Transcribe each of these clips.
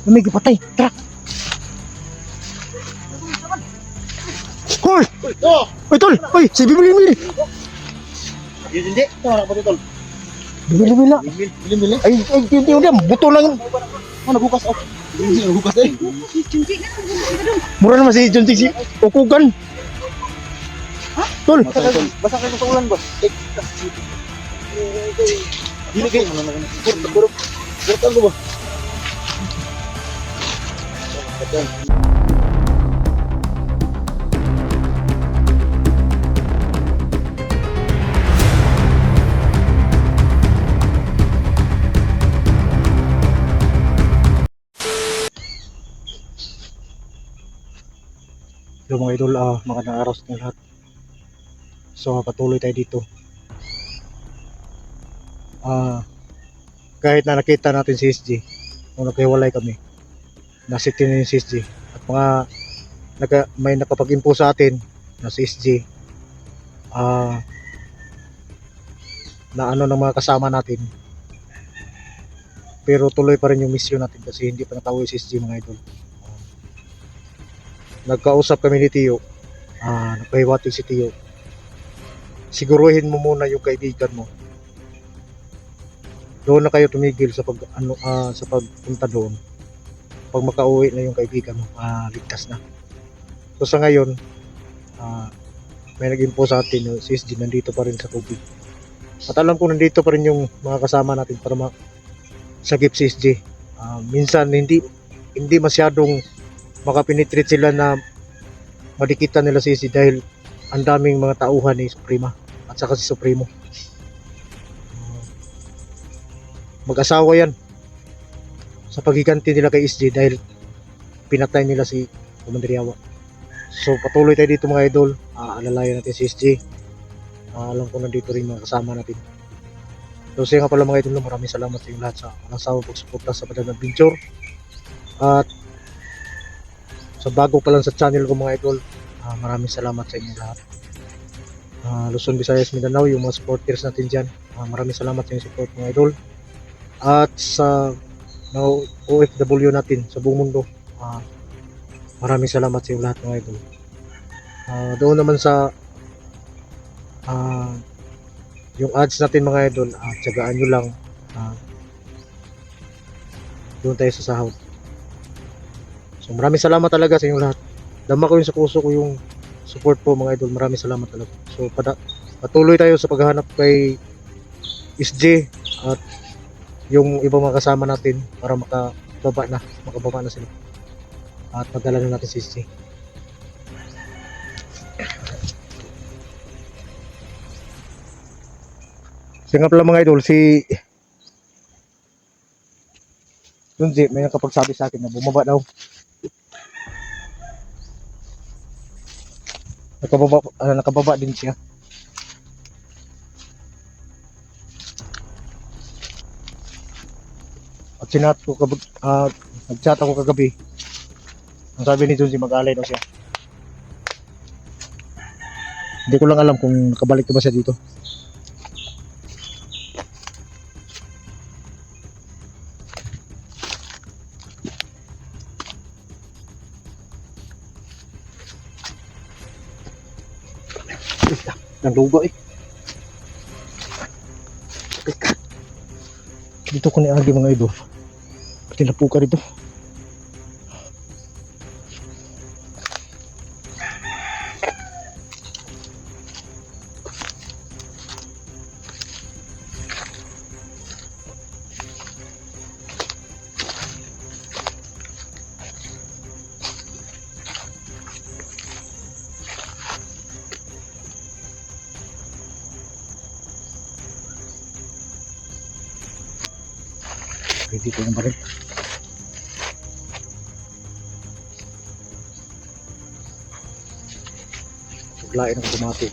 May gipatay. Tara. Hoy! Hoy, tol! Hoy, si Bibil! Hindi. Ito na kapatid tol. Bibil na. Bili. Ay, yun, buto lang yun. Oh, naghukas oh. Hindi naghukas eh. Mura naman si John si Ukugan. Tol! Basta kayo sa ulan boss. Dili kayo. Kurtan ko ba? Hello mga idol, magandang araw sa inyo lahat. So patuloy tayo dito. Kahit na nakita natin si SG, kung naghiwalay kami, nasiti na yung si SG, at may nakapag-info sa atin na si SG, na ano ng mga kasama natin, pero tuloy pa rin yung mission natin kasi hindi pa natawid si SG mga idol. Nagkausap kami ni Tiyo, nagpahiwatig si Tiyo, siguruhin mo muna yung kaibigan mo, doon na kayo tumigil sa pagpunta doon. Pag makauwi na yung kaibigan mo, ligtas na. So sa ngayon, may nag-info sa atin si SG nandito pa rin sa tubig, at alam ko nandito pa rin yung mga kasama natin para sagip si SG. Minsan hindi masyadong makapenetrate sila na madikitan nila si SG dahil ang daming mga tauhan ni Suprema at saka si Supremo. Mag-asawa yan sa paghiganti nila kay SG dahil pinatay nila si Commander Yawa. So patuloy tayo dito mga idol, alalayan natin si SG. Alam ko nandito rin mga kasama natin. So siya nga pala mga idol, maraming salamat sa inyo lahat sa walang sawang pagsuporta sa Padang Adventure. At sa bago pa lang sa channel ko mga idol, maraming salamat sa inyo lahat. Luzon, Visayas, Mindanao, yung mga supporters natin dyan, maraming salamat sa inyong support mga idol. At sa mga OFW natin sa buong mundo, maraming salamat sa inyo lahat mga idol. Doon naman sa yung ads natin mga idol, tsagaan nyo lang, doon tayo sa sahod. So maraming salamat talaga sa inyong lahat. Dama ko yung sa puso ko yung support po mga idol. Maraming salamat talaga. So patuloy tayo sa paghahanap kay SG at yung ibang mga kasama natin para makababa na sila. At magdala na natin si SG. Siya nga pala mga idol, si Junji may nakapagsabi sa akin na bumaba daw. Nakababa din siya. At sinat ko nag-chat ako kagabi. Ang sabi ni Junji mag-alay daw siya. Hindi ko lang alam kung nakabalik na ba siya dito. Nangdugo eh. Dito ko ni Agi mga idol. Pati napuka dito. Dito yung baril. Suglain ang tumati.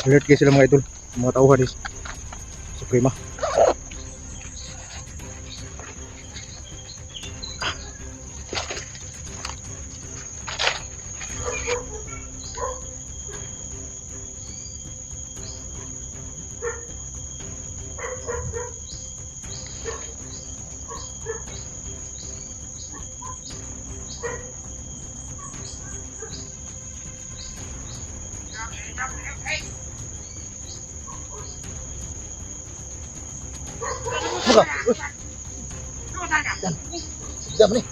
Alert kayo sila mga idol. Mga tauhan is Suprema. Siap nih.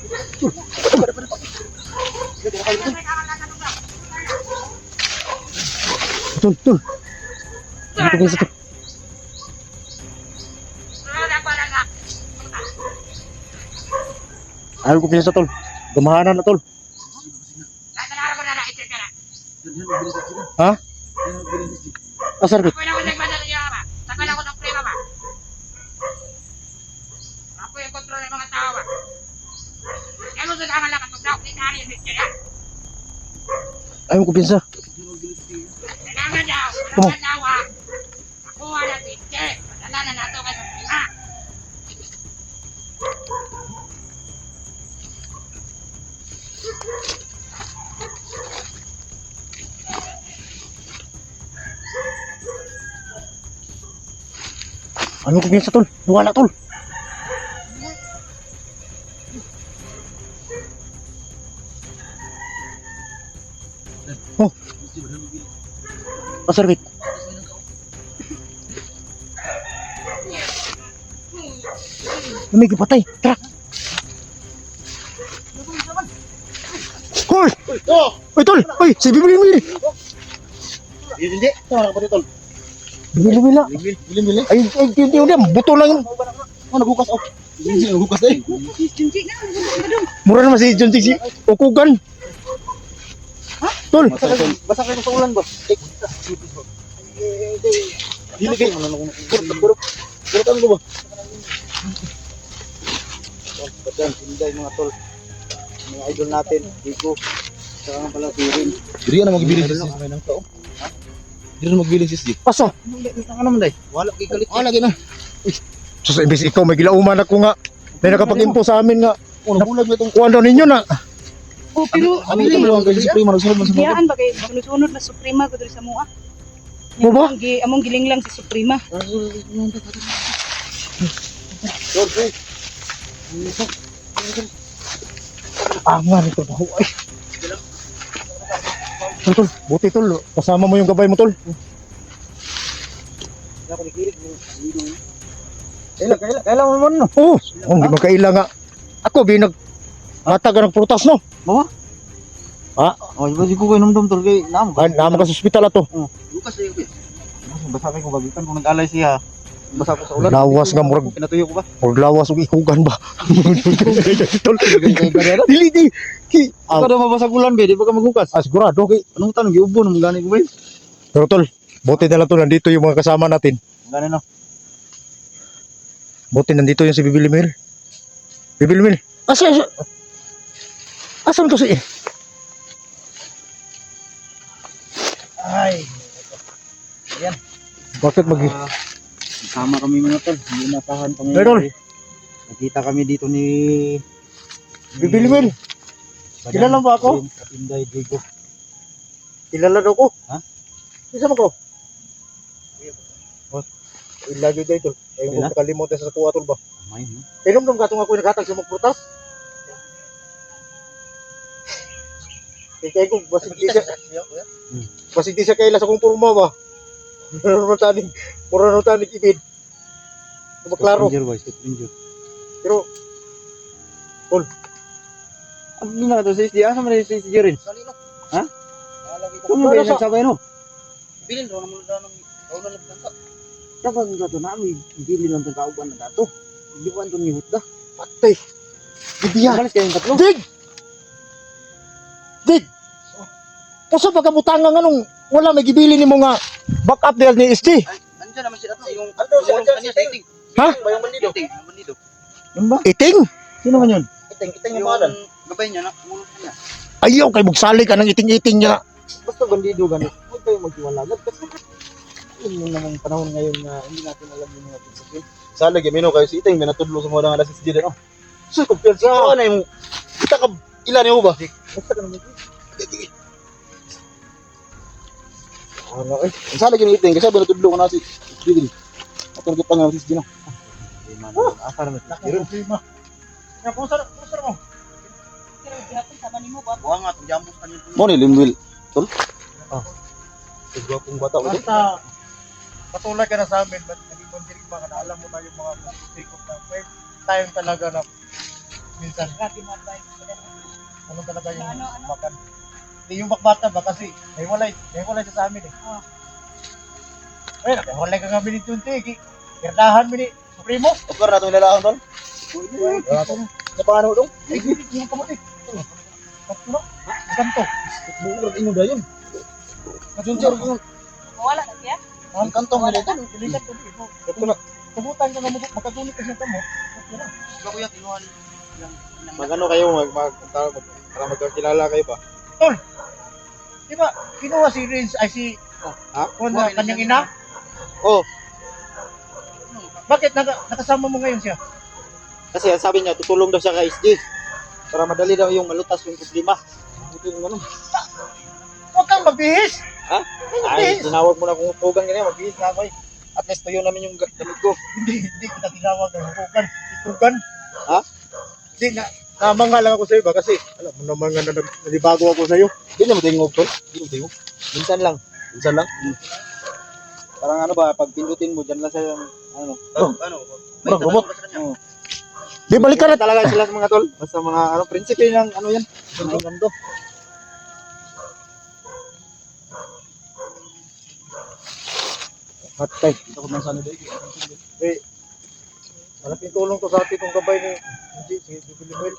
Tol, tol. Ano ko pinsa tol? Ano ko pinsa tol? Gumahanan na tol. Ha? Asar ko. Ayaw ko pinsa. Kumo. Ano ko pinsa tol? Wala tol. Oh. Asar ko. May gipatay. Tara. Hoy! Oh, Hoy tol! Hoy! Si Bibili-bili! hindi. Tama ka pa tol. Bibili-bili! Bili. Ay, hindi, buto lang yun. Oh, nabukas oh. Hindi nabukas deh. Mura naman si John si Ukugan. Tol! Basa kayo sa ulan ba? Dili kayo. Puro ko ba? Patan, sinday mga tol. Mga idol natin, Digo. Saka nga pala Sirin. Diri na magbiling sis. Diri na magbiling sis. Asa? Ano naman day? Wala kay galit. Wala gina. So, imbis ikaw, may gilauman ako nga. May nakapag-info sa amin nga. Oh, nabulag mo itong Kuha daw ninyo na. Oh, pero ano ito mo kay Suprema nagsunod man sa mga. Diyaan ba kay sunod na Suprema ko diri sa mua. Mo ba? Among giling lang si Suprema. Sorry. Angan ito daw. Ay. Tol, buti tol. Kasama mo yung gabay mo tol. Ako ni Kirik mo. Kailan mo man no. Oo. Oh, hindi magkaila nga. Ako, binag... Mata ka ng prutas, no? Mama? Ha? Oh, iba si ko kay numdum tol kay nam. Ay, naman ka sa ospital ato. Lukas ayo kay. Basa kay ko bagikan kung nag-alay siya. Basa ko sa ulan. Lawas nga murag. Pinatuyo ko ba? Huwag lawas ug ikugan ba? Tol. Dili di. Ki. Ako daw mabasa ulan be, di ba ka maghukas? Sigurado. Okay, anong tanong giubo nang gani ko ba? Pero tol, buti na lang tol, nandito yung mga kasama natin. Gani no. Buti nandito yung si Bibilimil. Bibilimil. Asan to si... Ay. Ayan. Bakit Sama kami mga tol, hindi nasahan pang. Tol. Nakita kami dito ni Bibilimil? Kilala mo ako? Inday Digo. Kilala daw ko. Ha? Isa mo ko? Ilagyo dahil tol. Ayaw mo Kailan? nakalimutan sa kuha tol ba? Amay no. Inom gatong ako naghatag sa mga prutas. Kaya ko, basig di siya. Basig di siya kaila sa kong purma ba? Mura no tanig ibid. Maklaro. Stranger. Pero, Ano na to sis? Di asa man si Jerin? Ha? Kung Wala ba sa- nagsabay no? Bilin ro naman daw ng kauno nagtangka. Dapat nga to na mi dili lang tang kauban na dato. Di ko anton ni hutda. patay. Bibiya. Balis kayong tatlo. Dig! Dig! Kaso pagkabutangan nga nung wala may gibili ni mo nga back up dahil ni SG. Andiyan naman sila yung Andun, kanya sa iting. Ha? Bayang bandido. Yung bandido. Ano ba? Iting? Sino man yun? Iting yung pangalan. Gabay niya na mulot niya. Ayaw kay magsali ka ng iting-iting niya. Basta bandido ganit. Huwag kayo magtiwalagat kasi alam mo namang panahon ngayon na hindi natin alam yung mga prinsipyo. Sa lagi mino kayo si Iting, may natudlo sa mga alas si Jiren. Oh. So, kumpiyansa. Ano na yung kita ka ilan niyo ba? Basta ka naman. Ano eh? Sa lagi ni Iting kasi may natudlo ko na si Jiren. At ang kita nga si Jiren. Asa naman si Jiren. Nga, pusar mo. Buha nga, itong jambos kanyo. Mo ni Limwil. Tol? Ah. Igwapong bata ko. Basta, patulay ka na sa amin, ba't naging mandirig ba ka na alam mo na yung mga sikot na pwede tayong talaga na minsan. Grabe mo advice. Ano talaga yung Ano? bakan. Hindi yung bakbata ba kasi may walay siya sa amin eh. Oh. Ay, nakawalay ka nga minit yung tigi. Kirdahan minit. Supremo. Okay na itong ilalakon tol. Sa pangano dong? Ay, hindi yung kamuti. Kapto na. Kanto. Murag imo dayon. Kadunjor ko. Wala na siya. Ang kantong nila ito. Pilihan ko dito. Ito na. Kabutan ka nga mo. Makatulit ka siya ka mo. Diba kuya, kinuha Magano kayo para magkakilala kayo ba? Di ba, kinuha si Renz, ay si, kung na kanyang ina? Oh, Bakit nakasama mo ngayon siya? kasi ang sabi niya tutulong daw siya kay SG para madali daw yung malutas yung problema. Ito yung ano. Huwag kang magbihis! Ha? Huwag Ay, magbihis! tinawag mo na kung utugan ganyan, magbihis na ako eh. At least tuyo namin yung damit ko. Hindi kita tinawag ng hukukan. Itugan. Ha? Hindi, namangha lang ako sa iba kasi, alam mo naman nga nalibago ako sa iyo. Hindi na mo tingog tol. Hindi mo tingog. Minsan lang. Minsan lang. Parang ano ba, pag pindutin mo, dyan lang sa ano. Ano? Bro, gumot. Oh. Di balik ka na. Talaga sila sa mga tol. Basta mga ano, prinsipe ng ano yan. Ang gando. Hatay. Ito ko man sana dito. Malaking tulong to sa atin itong gabay ni si Bilimel.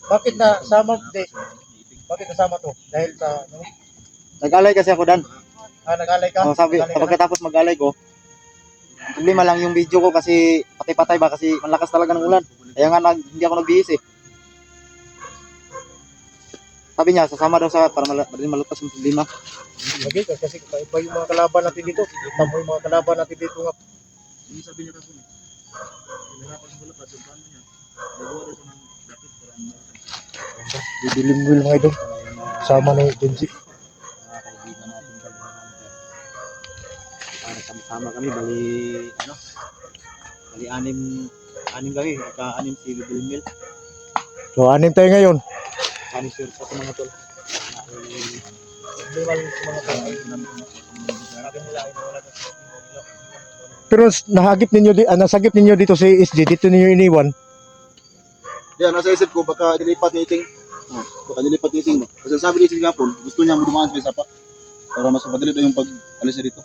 Bakit na sama Bakit nasama to? Dahil sa ano? Nag-alay kasi ako dan. Nag-alay ka? Oh, sabi, Nag-alay ka na? pagkatapos mag-alay ko, ang problema lang yung video ko kasi patay-patay ba kasi malakas talaga ng ulan. Kaya nga hindi ako nagbihis eh. Sabi niya, sasama daw sa para madali malutas yung problema. Lagi kasi iba yung mga kalaban natin dito. Kita mo yung mga kalaban natin dito nga. Sabi niya kasi, pinahirapan ng bulat at yung plano niya. Nagawa daw siya ng dapat para Bilimel mga idol. Sama ni Genji. mga kaibigan natin para sama kami bali anim kami anim si Bibilmil So, anim tayo ngayon. anim sir sa mga tol Pero nasagip ninyo dito si SG, dito ninyo iniwan. yan nasa isip ko baka dilipat ni Iting kasi sabi ni Iting kapon gusto niya mo dumaan sa isa pa para mas madali daw yung pag alis niya dito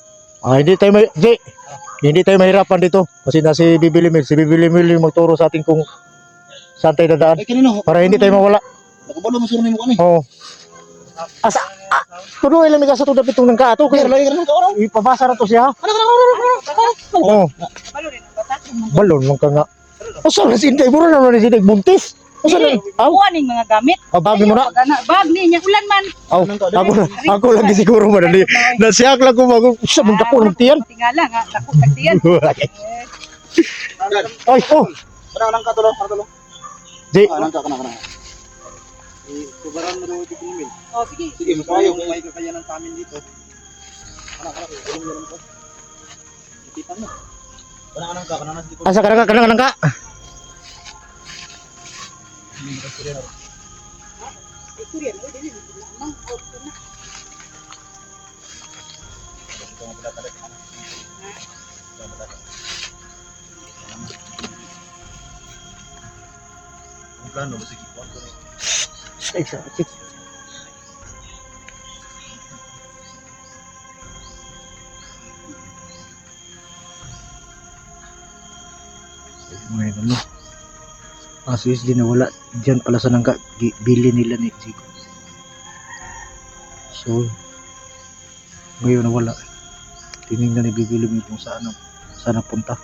Hindi tayo mahirapan dito kasi si Bibilimil yung magturo sa atin kung saan tayo dadaan ay kanino para hindi tayo mawala. nakabalo mo sir mo kami Oo. Kuno ilang migas to dapat itong nangka ato kaya lagi ka naman kauraw ipabasa na to siya. Oo. Balo rin ang bata. Balon lang ka nga. Asa na si Inday Buro naman si Inday buntis. Asa na? Aw, Kuha ning mga gamit. bagi mo na. Bag ni niya ulan man. Aw, ako lagi siguro madali. Nasiyak lang ko mag sa munda ko ng tiyan. Tingala nga, dako tagtiyan. Ay, oh. kanang ka tulong Di, kanang ka subaran mo daw Bibilmil Oh, sige. sige mas ayaw kung may kakayanan sa amin dito anak tulong mo lang ko ipitan mo kanang ka dito asa kadang ka. Kurian, oh, dili lamang. ang plano mo sige kwarto Ay, sakit. May ano. Si SG na wala. Diyan pala sa nangka. Bili nila ni Jigo. So, ngayon na wala. Tinignan ni Bibili mo kung saan napunta.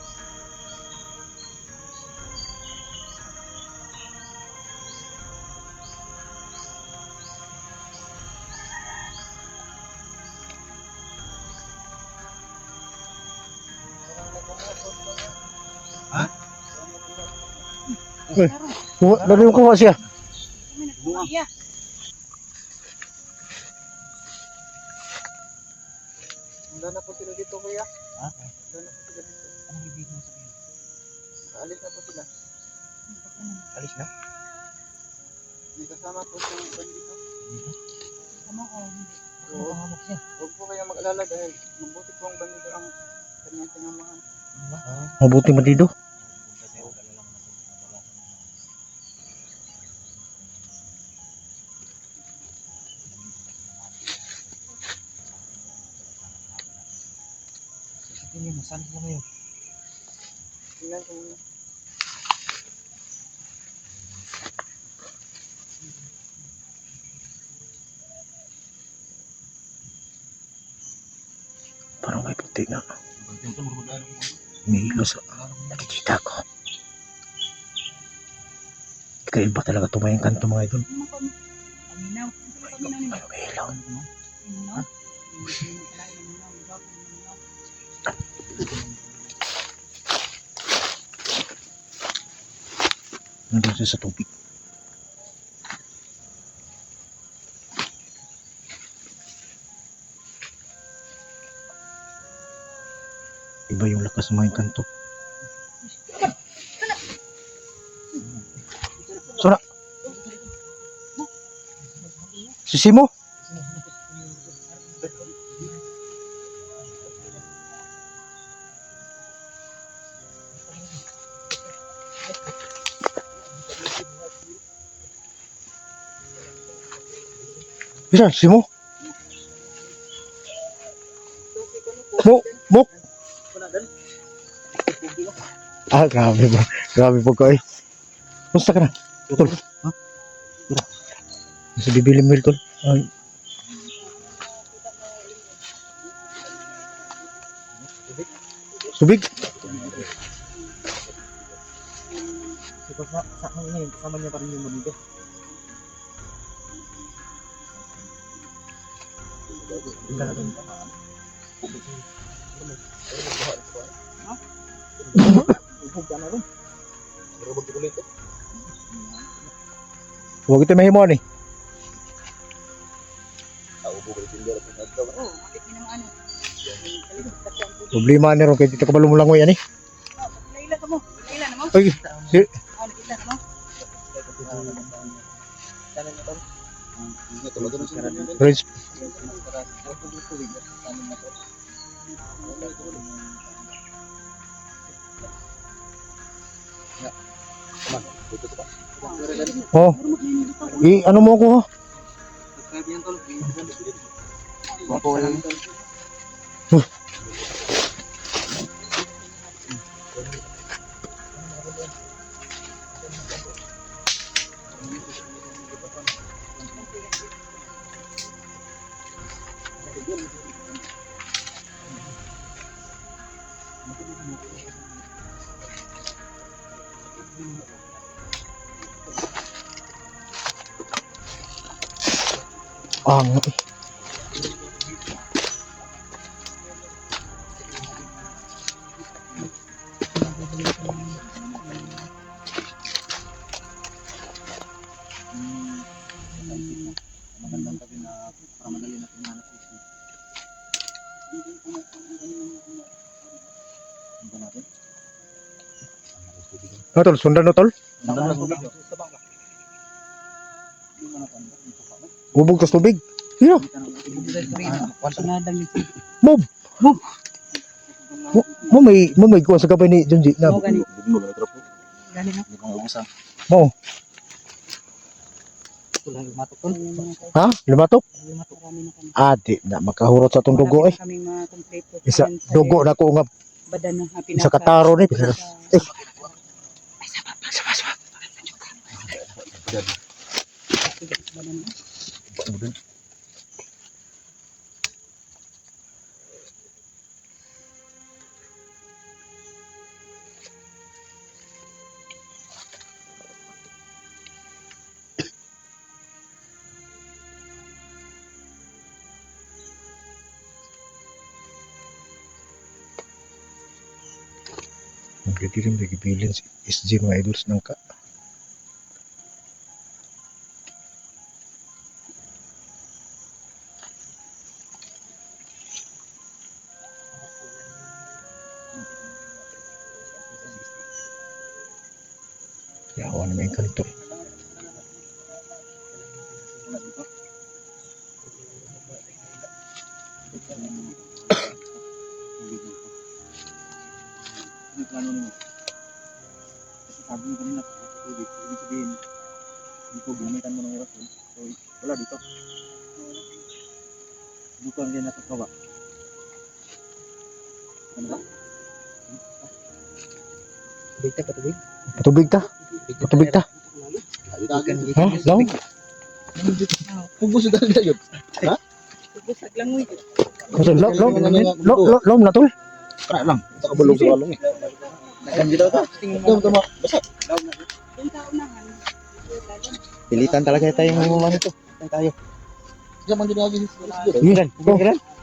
Lalo yung kuha siya. Iya. wala na po sila dito kuya wala na po sila dito anong ibig mo sabihin alis na po sila Alis na? may kasama po sa bandito Sama ko. Huwag po kayo mag-alala dahil mabuti po ang bandido ang kanyang tinamahan. Mabuti bandido. Tingnan ko muna. Parang may puti na. Umiilos. Nakikita ko. Kakaiba talaga tumayang kanto mga idol. Paminaw. Paminaw ni May umiilaw. Paminaw. Nandun siya sa tubig. Iba yung lakas ng mga kanto. Sura. Sisi mo. Bisa, sisi mo. Mo. Ah, grabe ba? Grabe po ko eh. Musta ka na? Tol. Ha? Nasa bibili mo tol. Ay. Subig? Kasama niya pa rin yung bandido. Huwag ito mahimo ni. Oh, bakit yun ang ano? Problema ni ron kay dito ka balumulangoy ani. Laila ka mo. Laila na mo. Ay, si Nakita na mo. Prince. Oh. Ano mo ko? Ang Magandang gabi na para madali natin hanap ito. Ano natin? no tol, sundan no tol. Bubog tas tubig. Yo, mo may kuha sa gabay ni Junji na. Gani no. Mo. Ha? Limatok? Marami na kami. Adi na makahurot sa tong dugo eh. Kami mga kompleto. Isa dugo na ko nga Badan na isa kataro ni. Eh. Nagdidilim lagi bilin si SG mga idols ng ka. Yawan naman yung kanto. plano nyo. Kasi sabi mo kanina, tubig. Ibig sabihin, dito gamitan mo ng rason. So, wala dito. Dito ang ganyan sa baba. Ano ba? Patubig ta, patubig. Patubig ta. Patubig ta. Ha? Lang? Pugos na talaga yun. Busag lang mo yun. Lom na tol. Para lang. Ito kabulog sa walong eh. Alam dito ka. Ito, tama. Basta. Yung kaunahan. Pilitan talaga tayo ng mga nito. Tayo. Diyan man ginagawa ni Sidid. Yan.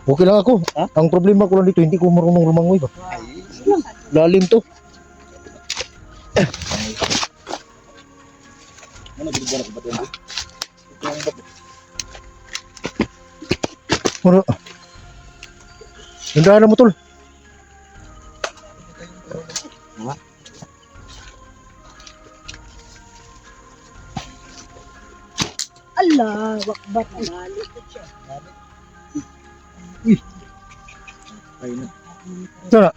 Okay lang ako. Ang problema ko lang dito, hindi ko marunong lumangoy ba? Lalim to. Ano ginagawa ko ba ito? Ano? Nandahan mo tol. Allah, wakbat na balik. Sana.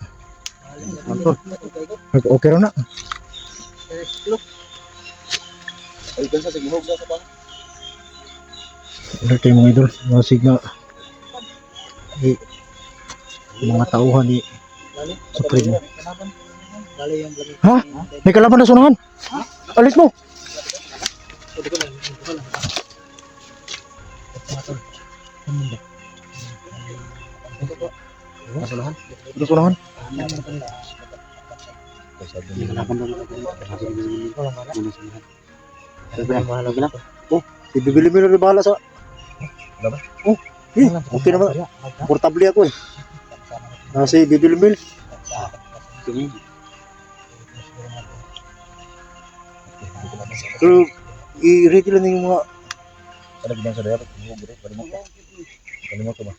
Okay raw na. Ay, kansa sa gihog sa pa. Wala tayo mga idol. Masig na. Mga tauhan ni Supreme. Ha? May kalaban na sunahan? Alis mo! Ito sunahan? Oh, si bibili mo na bahala sa... Oh, okay naman. Portable ako eh. Si bibili mo. Pero, i-ready lang yung mga... Ano ginagawa sa dapat? Kalimot ko ba?